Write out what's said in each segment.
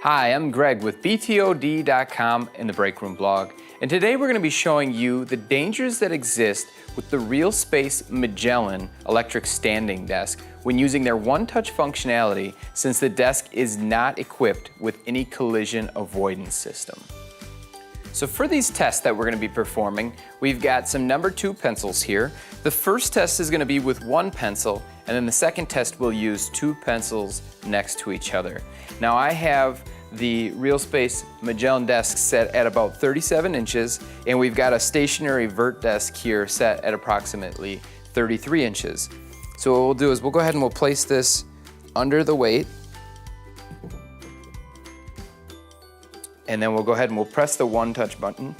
Hi, I'm Greg with BTOD.com and the Break Room blog, and today we're going to be showing you the dangers that exist with the Realspace Magellan electric standing desk when using their one-touch functionality, since the desk is not equipped with any collision avoidance system. So for these tests that we're going to be performing, we've got some number 2 pencils here. The first test is going to be with one pencil, and then the second test we'll use 2 pencils next to each other. Now I have the Realspace Magellan desk set at about 37 inches, and we've got a stationary vert desk here set at approximately 33 inches. So what we'll do is we'll go ahead and we'll place this under the weight, and then we'll go ahead and we'll press the one-touch button.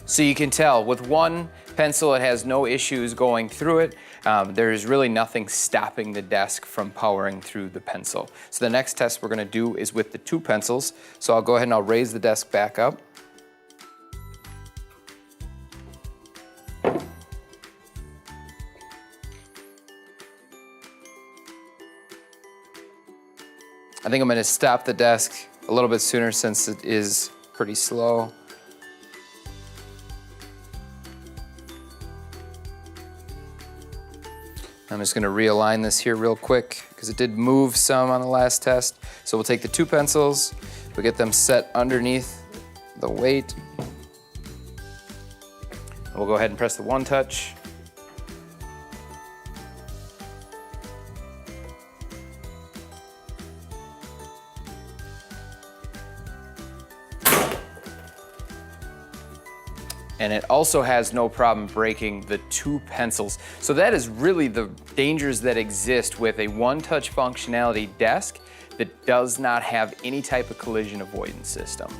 So you can tell with one pencil it has no issues going through it. There is really nothing stopping the desk from powering through the pencil. So the next test we're going to do is with the 2 pencils. So I'll go ahead and I'll raise the desk back up. I think I'm going to stop the desk a little bit sooner since it is pretty slow. I'm just going to realign this here real quick because it did move some on the last test. So we'll take the 2 pencils, we'll get them set underneath the weight. And we'll go ahead and press the one touch. And it also has no problem breaking the 2 pencils. So that is really the dangers that exist with a one-touch functionality desk that does not have any type of collision avoidance system.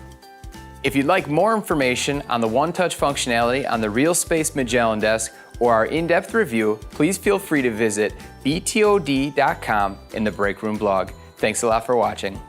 If you'd like more information on the one-touch functionality on the Realspace Magellan desk or our in-depth review, please feel free to visit BTOD.com in the Break Room blog. Thanks a lot for watching.